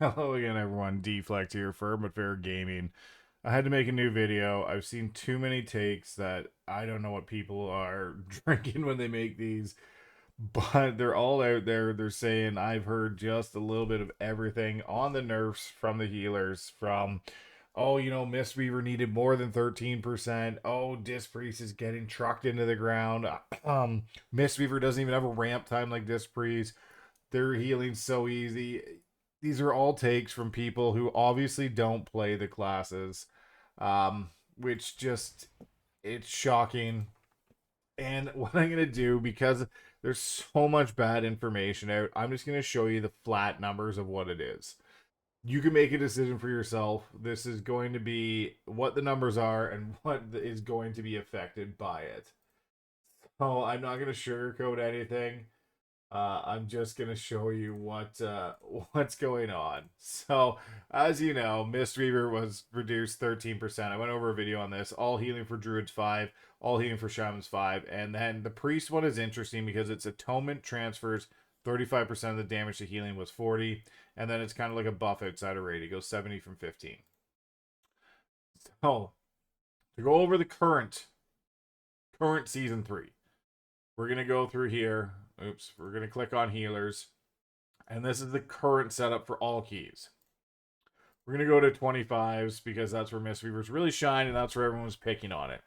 Hello again, everyone. Deflect here for But Fair Gaming. I had to make a new video. I've seen too many takes that I don't know what people are drinking when they make these, but they're all out there. They're saying I've heard just a little bit of everything on the nerfs from the healers. From, oh, Mistweaver needed more than 13%. Oh, Disc Priest is getting trucked into the ground. Mistweaver doesn't even have a ramp time like Disc Priest. They're healing so easy. These are all takes from people who obviously don't play the classes, which just, it's shocking. And what I'm gonna do, because there's so much bad information out, I'm just gonna show you the flat numbers of what it is. You can make a decision for yourself. This is going to be what the numbers are and what is going to be affected by it. So I'm not gonna sugarcoat anything. I'm just gonna show you what's going on. So, as you know, Mistweaver was reduced 13%. I went over a video on this. All healing for Druids 5, all healing for Shamans 5, and then the Priest one is interesting because its atonement transfers 35% of the damage to healing was 40, and then it's kind of like a buff outside of raid. It goes 70 from 15. So, to go over the current season 3, we're gonna go through here. Oops, we're going to click on healers. And this is the current setup for all keys. We're going to go to 25s because that's where Mistweavers really shine and that's where everyone's picking on it.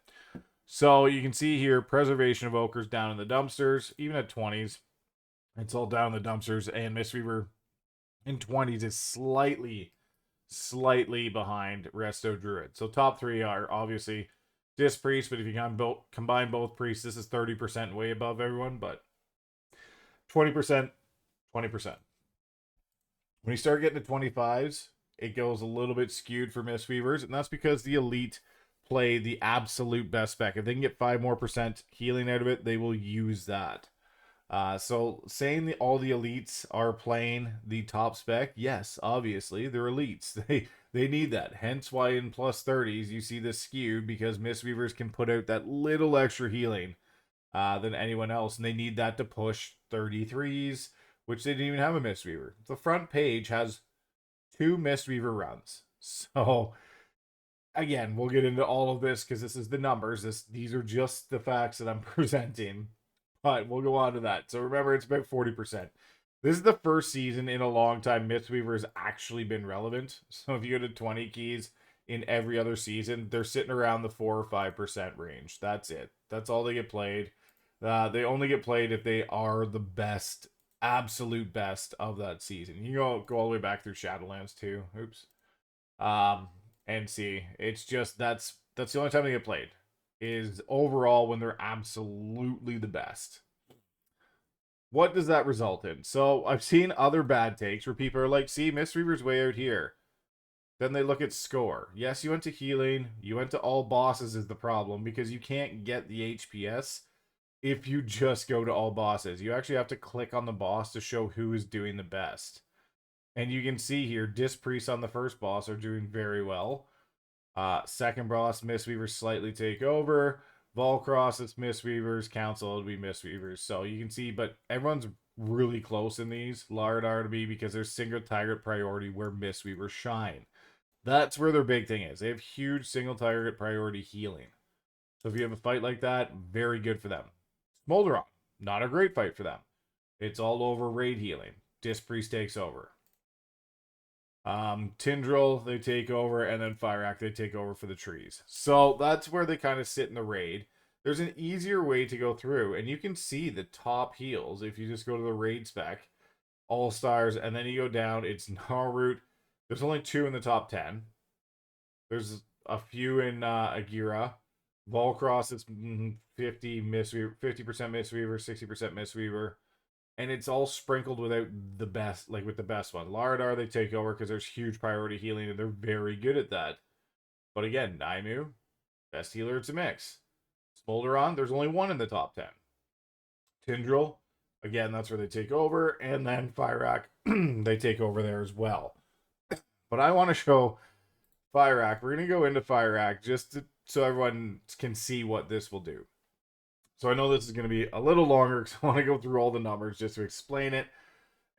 So you can see here, Preservation Evoker's down in the dumpsters, even at 20s. It's all down in the dumpsters, and Mistweaver in 20s is slightly behind Resto Druid. So top three are obviously Disc Priest, but if you combine both priests, this is 30% way above everyone, but 20%, 20%. When you start getting to 25s, it goes a little bit skewed for Mistweavers, and that's because the elite play the absolute best spec. If they can get 5% more healing out of it, they will use that. So saying that all the elites are playing the top spec, yes, obviously they're elites. They need that. Hence why in plus 30s you see this skewed, because Mistweavers can put out that little extra healing than anyone else, and they need that to push 33s, which they didn't even have a Mistweaver. The front page has 2 Mistweaver runs. So again, we'll get into all of this because this is the numbers. These are just the facts that I'm presenting, but we'll go on to that. So remember, it's about 40%. This is the first season in a long time Mistweaver has actually been relevant. So if you go to 20 keys in every other season, they're sitting around the 4 or 5% range. That's it. That's all they get played. They only get played if they are the best, absolute best of that season. You go all the way back through Shadowlands too. Oops. And see, it's just that's the only time they get played, is overall when they're absolutely the best. What does that result in? So I've seen other bad takes where people are like, see, Mistweaver's way out here. Then they look at score. Yes, you went to healing. You went to all bosses is the problem, because you can't get the HPS if you just go to all bosses. You actually have to click on the boss to show who is doing the best. And you can see here, Disc Priests on the first boss are doing very well. Second boss, Mistweavers slightly take over. Volcross, it's Mistweavers. Council, it'll be Mistweavers. So you can see, but everyone's really close in these. Lardar to be, because there's single target priority where Mistweavers shine. That's where their big thing is. They have huge single target priority healing. So if you have a fight like that, very good for them. Smolderon, not a great fight for them. It's all over raid healing. Disc Priest takes over. Tindril, they take over, and then Fire they take over for the trees. So that's where they kind of sit in the raid. There's an easier way to go through, and you can see the top heals if you just go to the raid spec, all stars, and then you go down. It's Gnarroot. There's only 2 in the top 10. There's a few in Agira. Volcross, it's 50 Mistweaver, 50% Mistweaver, 60% Mistweaver. And it's all sprinkled without the best, like with the best one. Lardar, they take over because there's huge priority healing, and they're very good at that. But again, Naimu, best healer, it's a mix. Smolderon, there's only 1 in the top 10. Tindril, again, that's where they take over. And then Fire they take over there as well. But I want to show Fire We're going to go into Fire just so everyone can see what this will do. So I know this is going to be a little longer because I want to go through all the numbers just to explain it.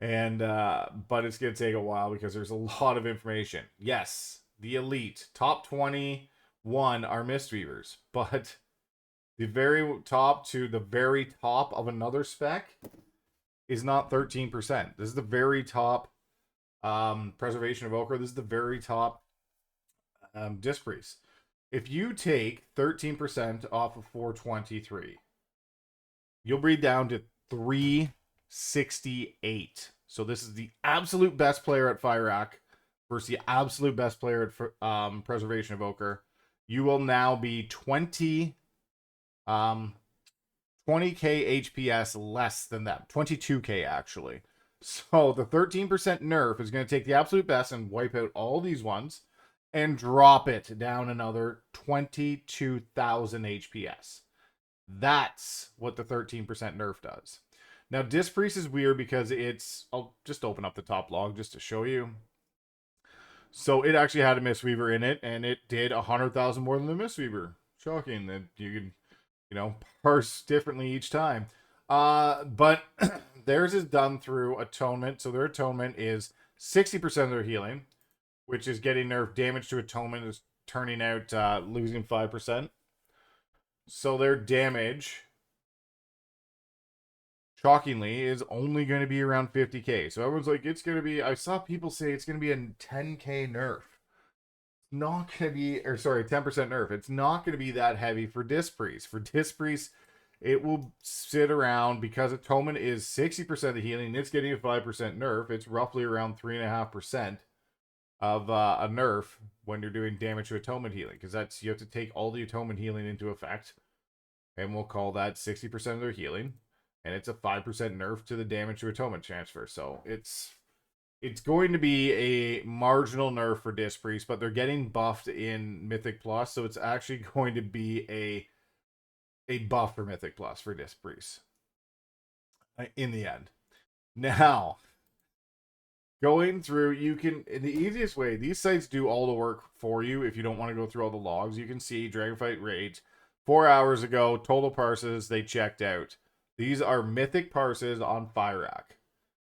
And but it's gonna take a while because there's a lot of information. Yes, the elite top 21 are Mistweavers, but the very top to the very top of another spec is not 13%. This is the very top preservation of ochre. This is the very top disc priest. If you take 13% off of 423, you'll breed down to 368. So this is the absolute best player at Fire Rack versus the absolute best player at Preservation of Ochre. You will now be 20k HPS less than them. 22k actually. So the 13% nerf is going to take the absolute best and wipe out all these ones and drop it down another 22,000 HPS. That's what the 13% nerf does. Now, Disc Priest is weird because it's... I'll just open up the top log just to show you. So it actually had a Mistweaver in it, and it did 100,000 more than the Mistweaver. Shocking that you can, parse differently each time. But theirs is done through Atonement. So their Atonement is 60% of their healing, which is getting nerfed. Damage to Atonement is turning out losing 5%. So their damage, shockingly, is only going to be around 50k. So everyone's like, it's going to be... I saw people say it's going to be a 10k nerf. It's not going to be... Or sorry, 10% nerf. It's not going to be that heavy for Disc Priest. For Disc Priest, it will sit around, because Atonement is 60% of the healing, it's getting a 5% nerf. It's roughly around 3.5% of a nerf when you're doing damage to Atonement healing, because that's, you have to take all the Atonement healing into effect, and we'll call that 60% of their healing, and it's a 5% nerf to the damage to Atonement transfer. So it's going to be a marginal nerf for Disc Priest, but they're getting buffed in Mythic Plus, so it's actually going to be a buff for Mythic Plus for Disc Priest in the end. Now, going through, you can, in the easiest way, these sites do all the work for you if you don't want to go through all the logs. You can see Dragonfight Raids 4 hours ago, total parses they checked out. These are Mythic parses on Fire Rack.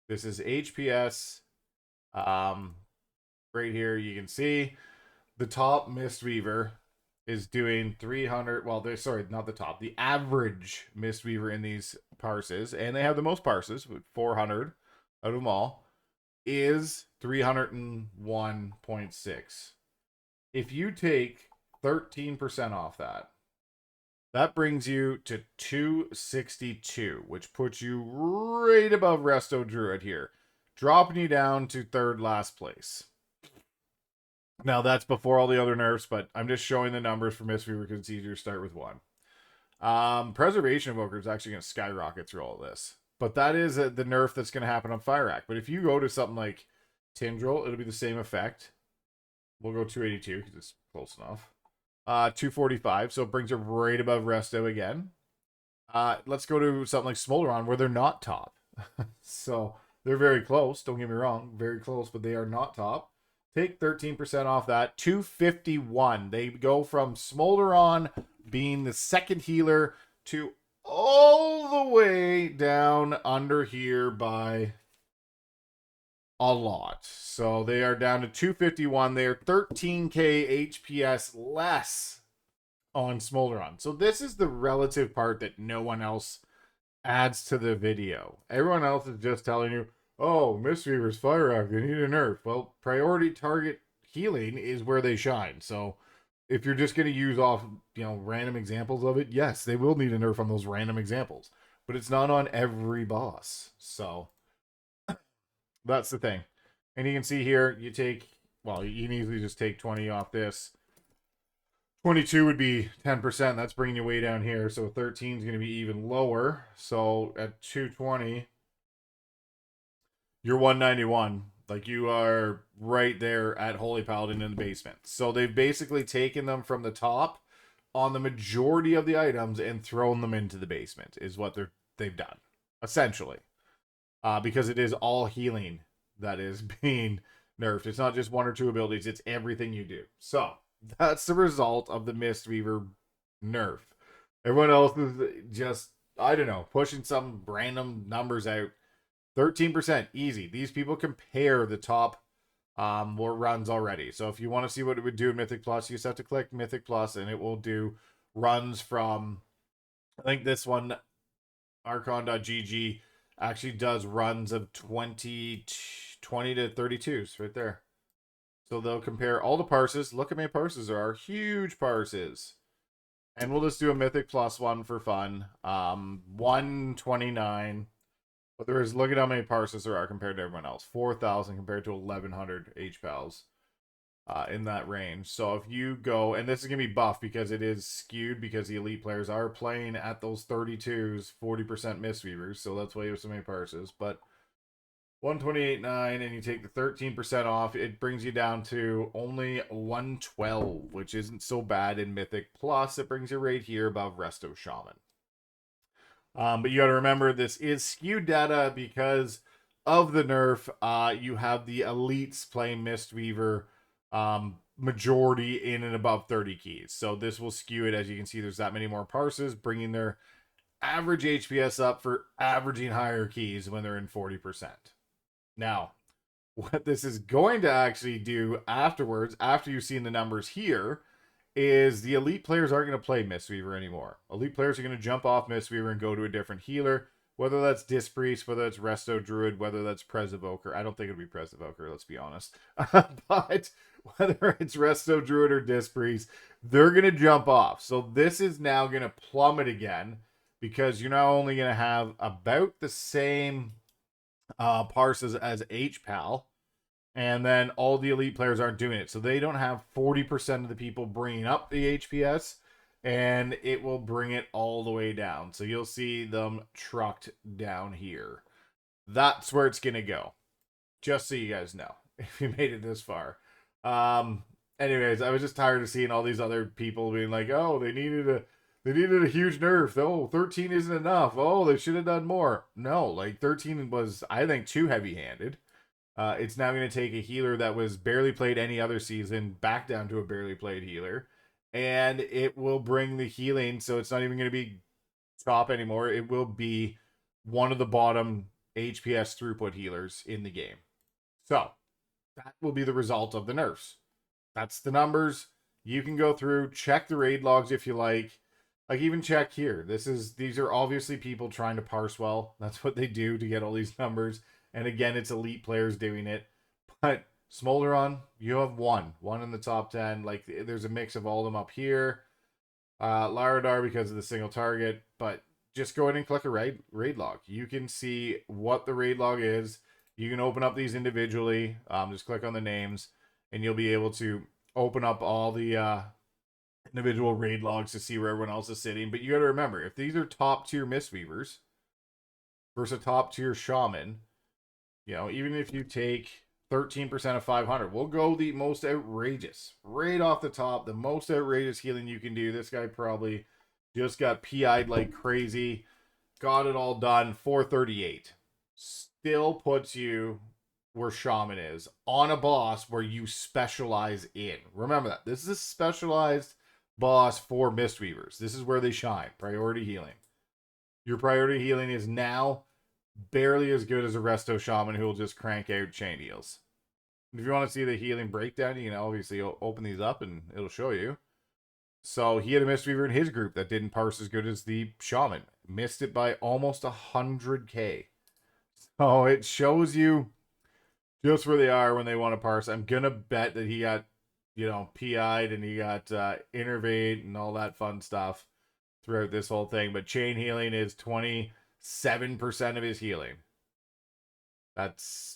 This is HPS. Right here, you can see the top Mistweaver is doing 300. Well, sorry, not the top. The average Mistweaver in these parses, and they have the most parses with 400 out of them all, is 301.6. If you take 13% off that, that brings you to 262, which puts you right above Resto Druid here, dropping you down to third last place. Now, that's before all the other nerfs, but I'm just showing the numbers for Mistweaver because it's easier to start with one. Preservation of Ochre is actually going to skyrocket through all this. But that is the nerf that's going to happen on Fire Rack. But if you go to something like Tindril, it'll be the same effect. We'll go 282 because it's close enough. 245, so it brings it right above Resto again. Let's go to something like Smolderon, where they're not top. So they're very close, don't get me wrong, very close, but they are not top. Take 13% off that, 251. They go from Smolderon being the second healer to all the way down under here by a lot. So they are down to 251. They are 13k HPS less on Smolderon. So this is the relative part that no one else adds to the video. Everyone else is just telling you, oh, Mistweaver's Fire Rack, they need a nerf. Well, priority target healing is where they shine. So if you're just going to use off, random examples of it, yes, they will need a nerf on those random examples. But it's not on every boss. So that's the thing. And you can see here, you can easily just take 20 off this. 22 would be 10%. That's bringing you way down here. So 13 is going to be even lower. So at 220, you're 191. Like, you are right there at Holy Paladin in the basement. So they've basically taken them from the top on the majority of the items and thrown them into the basement is what they've done, essentially. Because it is all healing that is being nerfed. It's not just one or two abilities, it's everything you do. So that's the result of the Mistweaver nerf. Everyone else is just, I don't know, pushing some random numbers out. 13%, easy. These people compare the top more runs already. So if you want to see what it would do in Mythic Plus, you just have to click Mythic Plus, and it will do runs from, I think this one, Archon.gg, actually does runs of 20 to 32s right there. So they'll compare all the parses. Look how many parses there are. Huge parses. And we'll just do a Mythic Plus one for fun. 129. But there is, look at how many parses there are compared to everyone else. 4,000 compared to 1,100 HPALs in that range. So if you go, and this is going to be buff because it is skewed because the elite players are playing at those 32s, 40% Mistweavers. So that's why you have so many parses. But 128.9, and you take the 13% off, it brings you down to only 112, which isn't so bad in Mythic. Plus, it brings you right here above Resto Shaman. But you got to remember, this is skewed data because of the nerf. You have the elites playing Mistweaver majority in and above 30 keys. So this will skew it. As you can see, there's that many more parses, bringing their average HPS up for averaging higher keys when they're in 40%. Now, what this is going to actually do afterwards, after you've seen the numbers here, is the elite players aren't going to play Mistweaver anymore. Elite players are going to jump off Mistweaver and go to a different healer, whether that's Disc Priest, whether that's Resto Druid, whether that's Prez Evoker. I don't think it'll be Prez Evoker, let's be honest. But whether it's Resto Druid or Disc Priest, they're going to jump off. So this is now going to plummet again, because you're now only going to have about the same parses as HPAL, and then all the elite players aren't doing it. So they don't have 40% of the people bringing up the HPS, and it will bring it all the way down. So you'll see them trucked down here. That's where it's going to go. Just so you guys know, if you made it this far. Anyways, I was just tired of seeing all these other people being like, oh, they needed a huge nerf. Oh, 13 isn't enough. Oh, they should have done more. No, like 13 was, I think, too heavy-handed. It's now going to take a healer that was barely played any other season back down to a barely played healer. And it will bring the healing, so it's not even going to be top anymore. It will be one of the bottom HPS throughput healers in the game. So, that will be the result of the nerfs. That's the numbers. You can go through, check the raid logs if you like. Like, even check here. These are obviously people trying to parse well. That's what they do to get all these numbers. And again, it's elite players doing it. But Smolderon, you have one in the top 10. Like, there's a mix of all of them up here. Laradar because of the single target. But just go ahead and click a raid log. You can see what the raid log is. You can open up these individually. Just click on the names, and you'll be able to open up all the individual raid logs to see where everyone else is sitting. But you got to remember, if these are top tier Mistweavers versus a top tier Shaman, you know, even if you take 13% of 500, we'll go the most outrageous. Right off the top, the most outrageous healing you can do. This guy probably just got PI'd like crazy. Got it all done. 438. Still puts you where Shaman is. On a boss where you specialize in. Remember that. This is a specialized boss for Mistweavers. This is where they shine. Priority healing. Your priority healing is now barely as good as a Resto Shaman who will just crank out chain heals. If you want to see the healing breakdown, you can obviously open these up and it'll show you. So he had a Mistweaver in his group that didn't parse as good as the Shaman. Missed it by almost 100k. So it shows you just where they are when they want to parse. I'm going to bet that he got, you know, PI'd and he got innervate and all that fun stuff throughout this whole thing. But chain healing is 27% of his healing.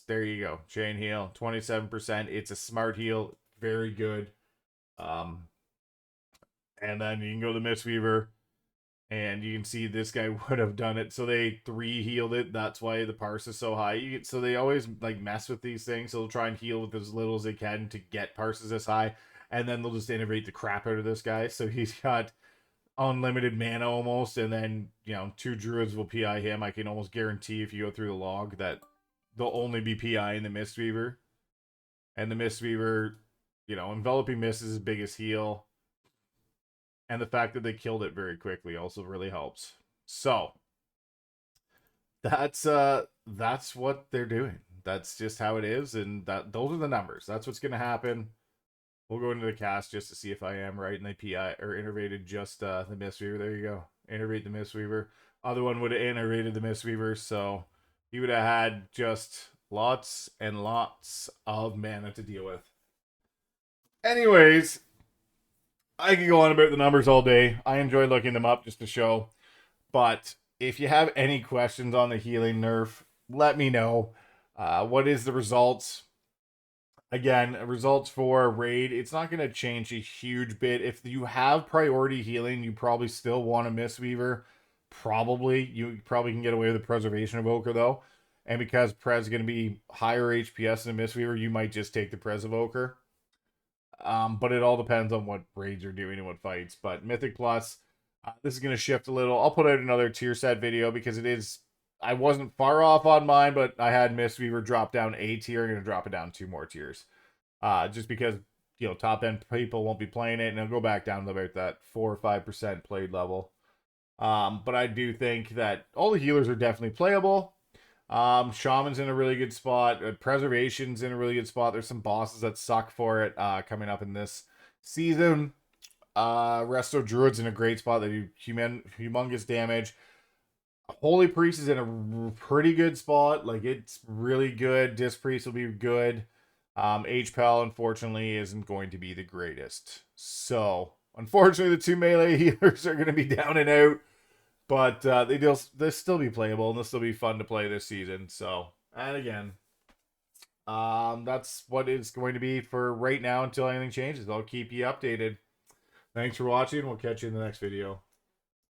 There you go. Chain heal, 27%. It's a smart heal. Very good. And then you can go to Mistweaver, and you can see this guy would have done it. So they 3-healed it. That's why the parse is so high. So they always like mess with these things. So they'll try and heal with as little as they can to get parses this high. And then they'll just innovate the crap out of this guy. So he's got unlimited mana almost. And then, you know, 2 druids will PI him. I can almost guarantee if you go through the log that they'll only be PI in the Mistweaver. And the Mistweaver, you know, enveloping mist is his biggest heal. And the fact that they killed it very quickly also really helps. So, that's that's what they're doing. That's just how it is, and those are the numbers. That's what's going to happen. We'll go into the cast just to see if I am right, and they PI or innervated just the Mistweaver. There you go. Innervate the Mistweaver. Other one would have innervated the Mistweaver, so he would have had just lots and lots of mana to deal with. Anyways, I can go on about the numbers all day. I enjoy looking them up just to show. But if you have any questions on the healing nerf, let me know. What is the results? Again, results for raid, it's not going to change a huge bit. If you have priority healing, you probably still want a Mistweaver. Probably. You probably can get away with the Preservation Evoker, though. And because Prez is going to be higher HPS than a Mistweaver, you might just take the Prez Evoker. But it all depends on what raids you're doing and what fights. But Mythic Plus, this is going to shift a little. I'll put out another tier set video because it is... I wasn't far off on mine, but I had Mistweaver drop down a tier. I'm going to drop it down 2 more tiers. Just because, you know, top end people won't be playing it, and it'll go back down to about that 4 or 5% played level. But I do think that all the healers are definitely playable. Shaman's in a really good spot. Preservation's in a really good spot. There's some bosses that suck for it coming up in this season. Resto Druid's in a great spot. They do humongous damage. Holy Priest is in a pretty good spot. Like, it's really good. Disc Priest will be good. HPAL, unfortunately, isn't going to be the greatest. So, unfortunately, the 2 melee healers are going to be down and out. But they'll still be playable, and they'll still be fun to play this season. So, and again, that's what it's going to be for right now until anything changes. I'll keep you updated. Thanks for watching. We'll catch you in the next video.